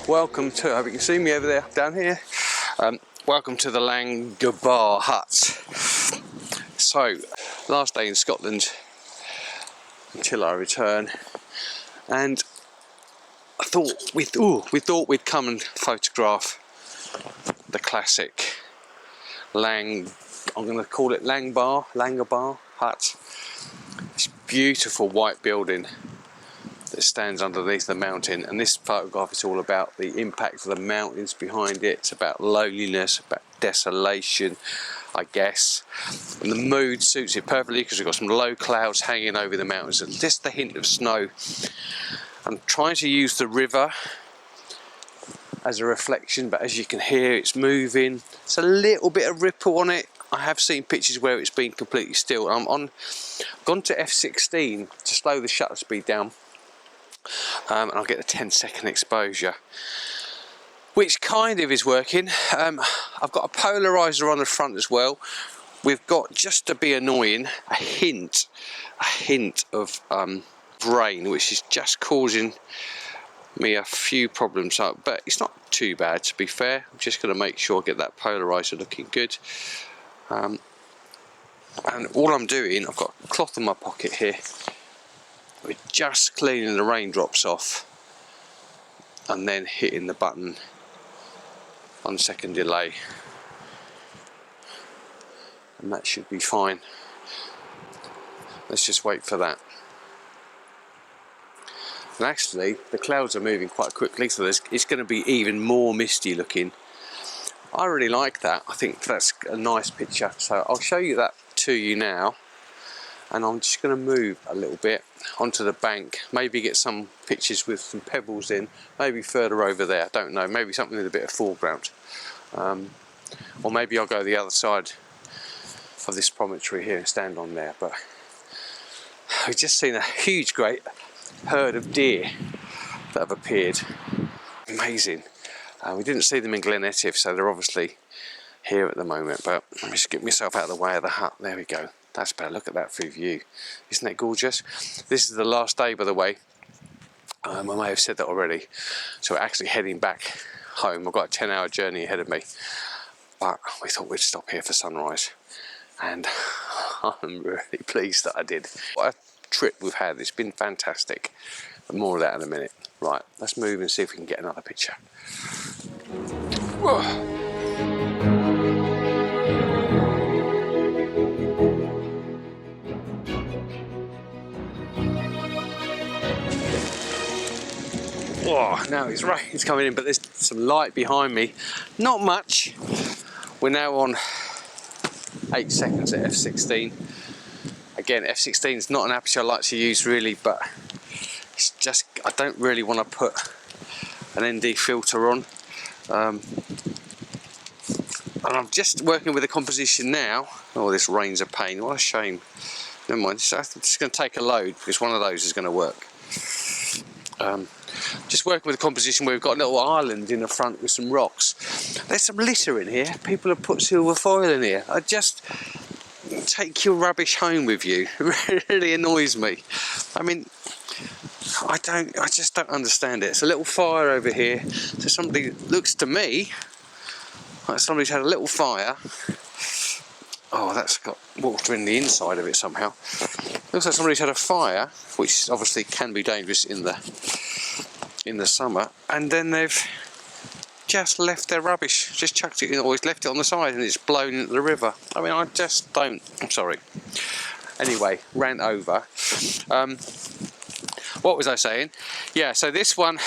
Welcome to, I hope you can see me over there, down here. Welcome to the Lagangarbh Hut. So, last day in Scotland until I return, and I thought we thought we'd come and photograph the classic I'm going to call it Lagangarbh Hut. This beautiful white building that stands underneath the mountain, and this photograph is all about the impact of the mountains behind it. It's about loneliness, about desolation, I guess, and the mood suits it perfectly because we've got some low clouds hanging over the mountains and just a hint of snow. I'm trying to use the river as a reflection, but as you can hear, it's moving. It's a little bit of ripple on it. I have seen pictures where it's been completely still. I've gone to f16 to slow the shutter speed down, and I'll get the 10-second exposure, which kind of is working. I've got a polarizer on the front as well. We've got, just to be annoying, a hint of rain, which is just causing me a few problems up, but it's not too bad, to be fair. I'm just going to make sure I get that polarizer looking good. And all I'm doing, I've got cloth in my pocket here. We're just cleaning the raindrops off and then hitting the button on second delay, and that should be fine. Let's just wait for that. And actually the clouds are moving quite quickly, so it's going to be even more misty looking. I really like that. I think that's a nice picture, so I'll show you that to you now. And I'm just going to move a little bit onto the bank, maybe get some pictures with some pebbles in, maybe further over there, I don't know, maybe something with a bit of foreground, or maybe I'll go the other side of this promontory here and stand on there. But I've just seen a huge great herd of deer that have appeared. Amazing. We didn't see them in Glencoe, so they're obviously here at the moment, but let me just get myself out of the way of the hut. There we go. That's better. Look at that free view. Isn't that gorgeous? This is the last day, by the way. I may have said that already. So we're actually heading back home. I've got a 10-hour journey ahead of me, but we thought we'd stop here for sunrise, and I'm really pleased that I did. What a trip we've had. It's been fantastic. But more of that in a minute. Right, let's move and see if we can get another picture. Whoa. Oh, now it's rain's coming in, but there's some light behind me. Not much. We're now on 8 seconds at f16. Again, f16 is not an aperture I like to use really, but it's just, I don't really want to put an ND filter on. And I'm just working with a composition now. Oh, this rain's a pain. What a shame. Never mind. I'm just going to take a load because one of those is going to work. Just working with a composition where we've got a little island in the front with some rocks. There's some litter in here. People have put silver foil in here. I just take your rubbish home with you. It really annoys me. I mean, I just don't understand it. It's a little fire over here. So somebody, looks to me like somebody's had a little fire. Oh, that's got water in the inside of it somehow. Looks like somebody's had a fire, which obviously can be dangerous in the summer, and then they've just left their rubbish, just chucked it in, or left it on the side, and it's blown into the river. I mean, I just don't. I'm sorry. Anyway, rant over. What was I saying? Yeah, so this one,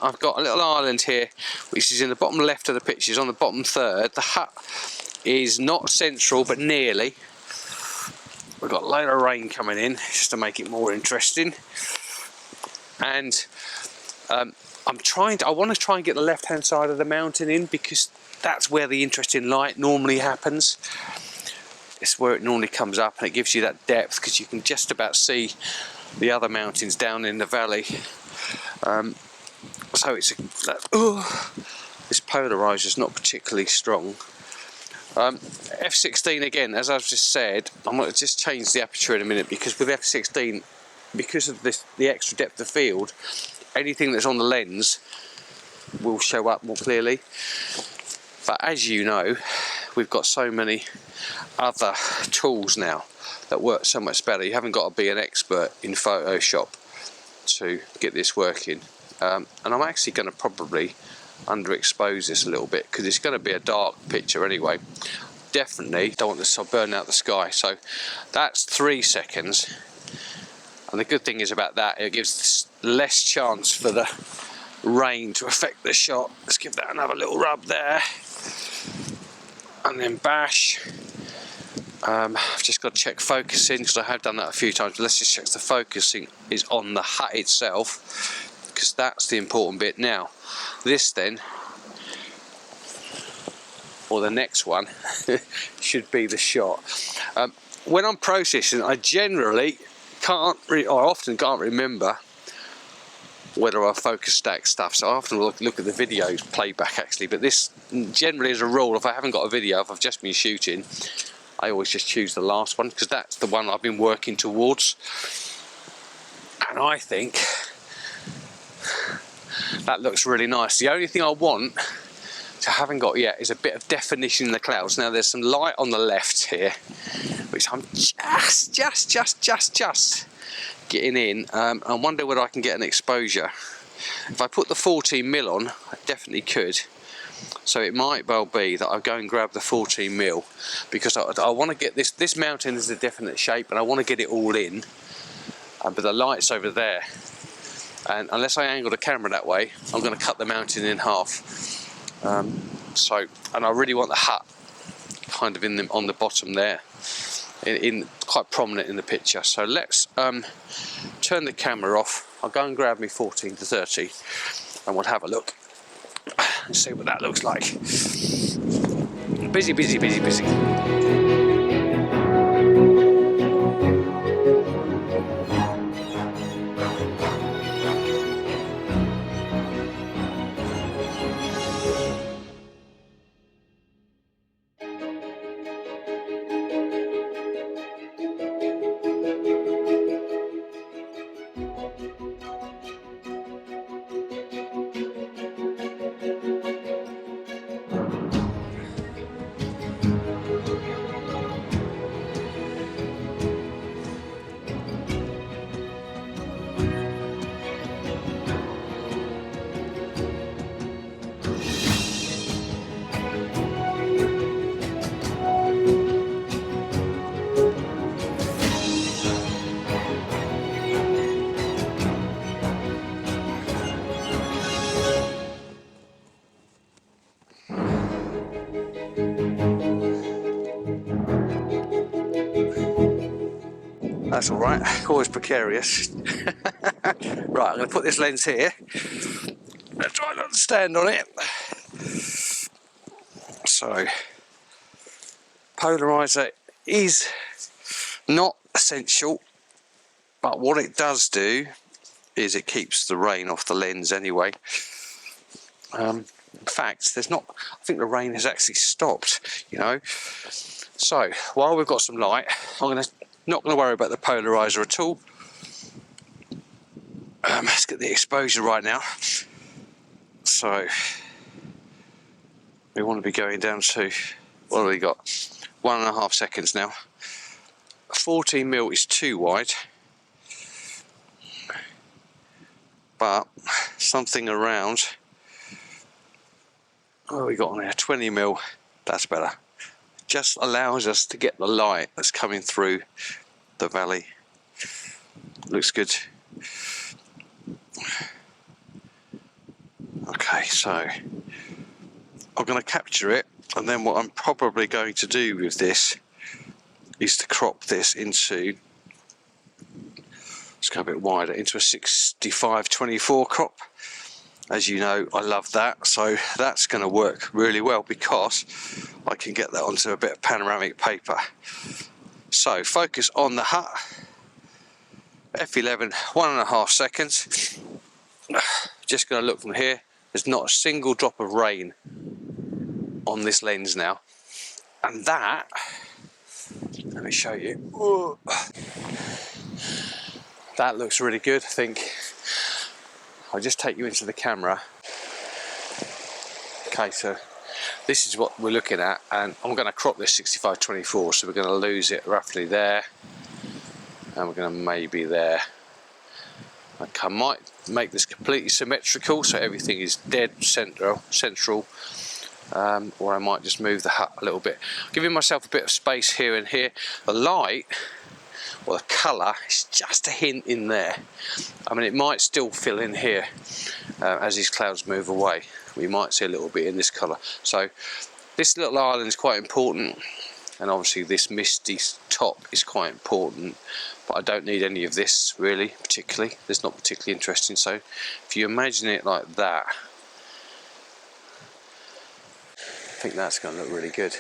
I've got a little island here, which is in the bottom left of the picture, on the bottom third. The hut is not central, but nearly. We've got a load of rain coming in, just to make it more interesting. And I want to try and get the left-hand side of the mountain in, because that's where the interesting light normally happens. It's where it normally comes up, and it gives you that depth, because you can just about see the other mountains down in the valley. So it's this polarizer is not particularly strong, F16 again, as I've just said, I might just change the aperture in a minute, because with F16, because of the extra depth of field, anything that's on the lens will show up more clearly. But as you know, we've got so many other tools now that work so much better. You haven't got to be an expert in Photoshop to get this working. And I'm actually going to probably underexpose this a little bit, because it's going to be a dark picture anyway. Definitely don't want this to burn out the sky. So that's 3 seconds, and the good thing is about that, it gives less chance for the rain to affect the shot. Let's give that another little rub there, and then bash. I've just got to check focusing, because I have done that a few times, but let's just check the focusing is on the hut itself, because that's the important bit. Now this then, or the next one, should be the shot. When I'm processing, I generally often can't remember whether I focus stack stuff, so I often look at the videos playback actually. But this generally as a rule, if I haven't got a video, if I've just been shooting, I always just choose the last one, because that's the one I've been working towards. And I think that looks really nice. The only thing I want, which I haven't got yet, is a bit of definition in the clouds. Now there's some light on the left here, which I'm just getting in. I wonder whether I can get an exposure. If I put the 14mm on, I definitely could. So it might well be that I go and grab the 14mm, because I want to get this mountain is a definite shape, and I want to get it all in. But the light's over there, and unless I angle the camera that way, I'm going to cut the mountain in half. And I really want the hut kind of on the bottom there, in quite prominent in the picture. So let's turn the camera off. I'll go and grab me 14 to 30, and we'll have a look and see what that looks like. Busy, busy, busy, busy. That's all right, always precarious. Right, I'm going to put this lens here. Let's try not to stand on it. So, polarizer is not essential, but what it does do is it keeps the rain off the lens anyway. In fact, I think the rain has actually stopped, you know. So, while we've got some light, not going to worry about the polarizer at all. Let's get the exposure right now. So we want to be going down to, what have we got? 1.5 seconds now. 14mm is too wide, but something around, what have we got on there? 20mm, that's better. Just allows us to get the light that's coming through the valley. Looks good. Okay, so I'm going to capture it, and then what I'm probably going to do with this is to crop this into, let's go a bit wider, into a 65-24 crop. As you know, I love that, so that's going to work really well, because I can get that onto a bit of panoramic paper. So focus on the hut, F11, 1.5 seconds. Just going to look from here. There's not a single drop of rain on this lens now. And that, let me show you. Ooh. That looks really good, I think. I'll just take you into the camera. Okay, so this is what we're looking at, and I'm going to crop this 65-24, so we're going to lose it roughly there, and we're going to maybe there. Okay, I might make this completely symmetrical, so everything is dead central, or I might just move the hut a little bit, giving myself a bit of space here and here. The light, or the colour, is just a hint in there. I mean, it might still fill in here as these clouds move away. We might see a little bit in this colour. So this little island is quite important, and obviously this misty top is quite important, but I don't need any of this really particularly. It's not particularly interesting. So if you imagine it like that, I think that's going to look really good.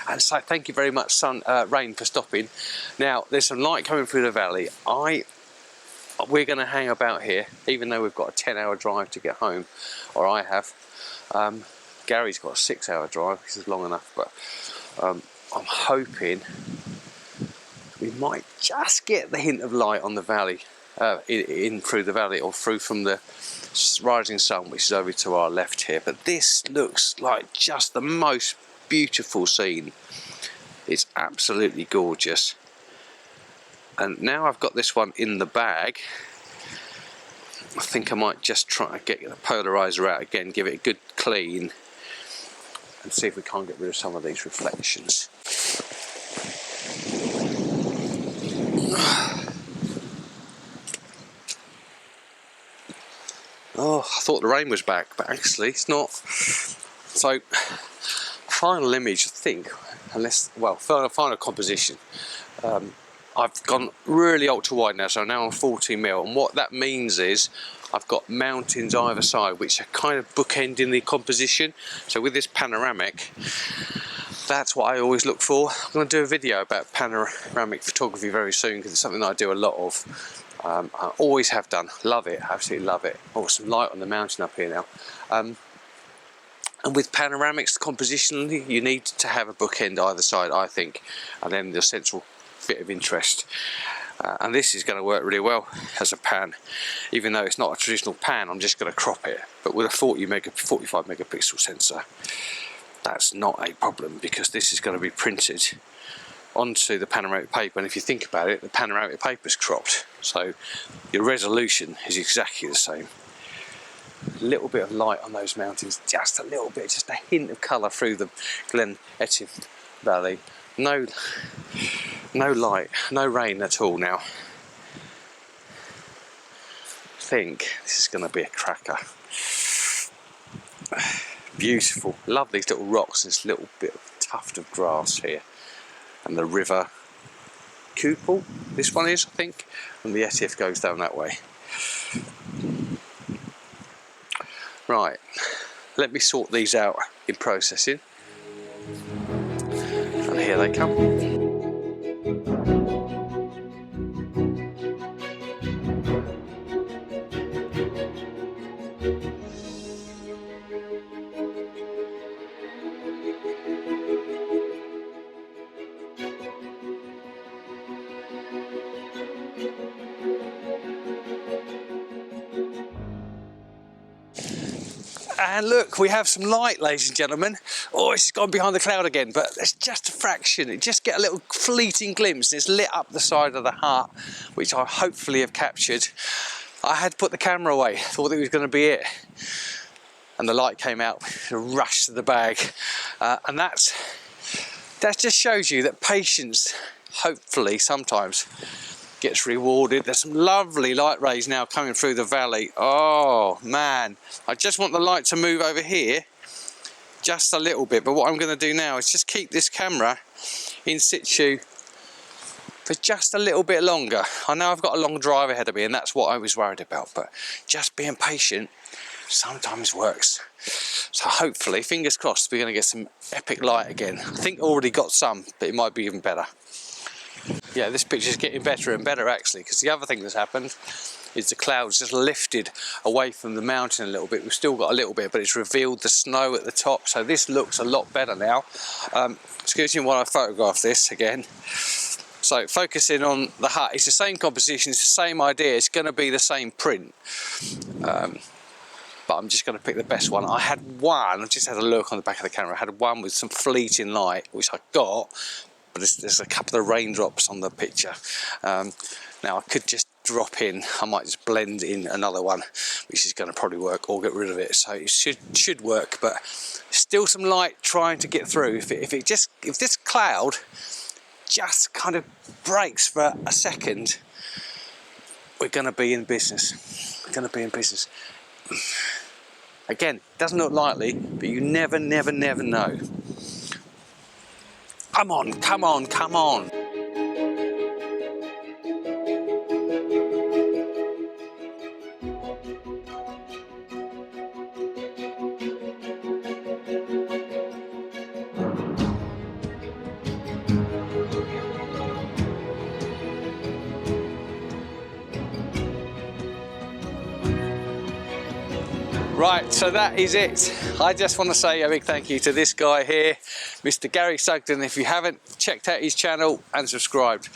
And so thank you very much, rain, for stopping. Now there's some light coming through the valley. We're going to hang about here, even though we've got a 10-hour drive to get home, or I have. Gary's got a 6-hour drive, which is long enough, but I'm hoping we might just get the hint of light on the valley, in through the valley, or through from the rising sun, which is over to our left here. But this looks like just the most beautiful scene. It's absolutely gorgeous. And now I've got this one in the bag, I think I might just try to get the polarizer out again, give it a good clean, and see if we can't get rid of some of these reflections. Oh, I thought the rain was back, but actually it's not. So, final image, I think, final composition. I've gone really ultra wide now, so now I'm 40mm, and what that means is I've got mountains either side, which are kind of bookending the composition. So with this panoramic, that's what I always look for. I'm going to do a video about panoramic photography very soon, because it's something that I do a lot of. I always have done. Love it, absolutely love it. Oh, some light on the mountain up here now. And with panoramics, compositionally, you need to have a bookend either side, I think, and then the central bit of interest. And this is going to work really well as a pan, even though it's not a traditional pan. I'm just going to crop it, but with a 45 megapixel sensor, that's not a problem, because this is going to be printed onto the panoramic paper, and if you think about it, the panoramic paper is cropped, so your resolution is exactly the same. A little bit of light on those mountains, just a little bit, just a hint of colour through the Glencoe Valley. No light, no rain at all now. I think this is going to be a cracker. Beautiful. Love these little rocks, this little bit of tuft of grass here. And the river Kupel, this one is, I think, and the Etif goes down that way. Right, let me sort these out in processing. And here they come. And look, we have some light, ladies and gentlemen. Oh, it's gone behind the cloud again, but it's just a fraction. You just get a little fleeting glimpse. It's lit up the side of the hut, which I hopefully have captured. I had put the camera away, thought it was going to be it. And the light came out, rushed to the bag. And that just shows you that patience, hopefully, sometimes gets rewarded. There's some lovely light rays now coming through the valley. Oh man, I just want the light to move over here just a little bit, but what I'm going to do now is just keep this camera in situ for just a little bit longer. I know I've got a long drive ahead of me, and that's what I was worried about, but just being patient sometimes works. So hopefully, fingers crossed, we're going to get some epic light again. I think I already got some, but it might be even better. Yeah, this picture's getting better and better actually, because the other thing that's happened is the clouds just lifted away from the mountain a little bit. We've still got a little bit, but it's revealed the snow at the top, so this looks a lot better now. Excuse me while I photograph this again. So focusing on the hut, it's the same composition, it's the same idea, it's going to be the same print. But I'm just going to pick the best one. I had one, I just had a look on the back of the camera, I had one with some fleeting light, which I got, but there's a couple of raindrops on the picture. Now I could just drop in, I might just blend in another one, which is going to probably work, or get rid of it. So it should work, but still some light trying to get through. If this cloud just kind of breaks for a second, we're going to be in business. We're going to be in business. Again, doesn't look likely, but you never know. Come on, come on, come on. Right, so that is it. I just want to say a big thank you to this guy here, Mr. Garry Sugden. If you haven't checked out his channel and subscribed,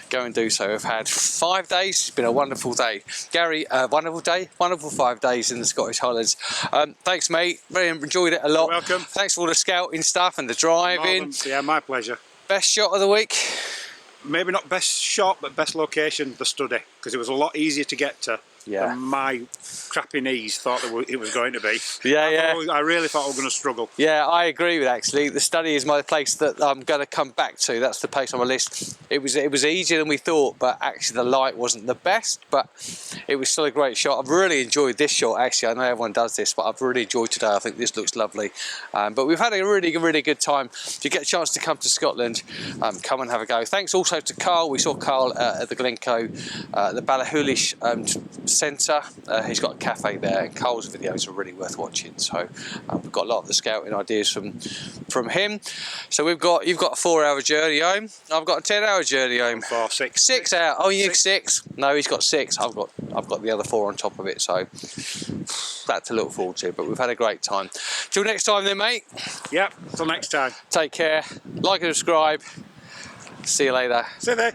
go and do so. We've had 5 days, it's been a wonderful day. Gary, wonderful day, wonderful 5 days in the Scottish Highlands. Thanks mate, really enjoyed it a lot. You're welcome. Thanks for all the scouting stuff and the driving. Yeah, my pleasure. Best shot of the week? Maybe not best shot, but best location, the study, because it was a lot easier to get to than my crappy knees thought it was going to be. I really thought I was going to struggle. Yeah, I agree with actually. The study is my place that I'm going to come back to. That's the place on my list. It was easier than we thought, but actually the light wasn't the best, but it was still a great shot. I've really enjoyed this shot actually. I know everyone does this, but I've really enjoyed today. I think this looks lovely. But we've had a really good time. If you get a chance to come to Scotland, come and have a go. Thanks also to Carl. We saw Carl at the Glencoe, the Ballachulish centre. He's got a cafe there, and Carl's videos are really worth watching. So we've got a lot of the scouting ideas from him. So you've got a 4-hour journey home. I've got a 10-hour journey home. 4, 6. 6 hours. Oh, you 6? No, he's got 6. I've got the other 4 on top of it. So that to look forward to. But we've had a great time. Till next time, then, mate. Yep. Till next time. Take care. Like and subscribe. See you later. See you there.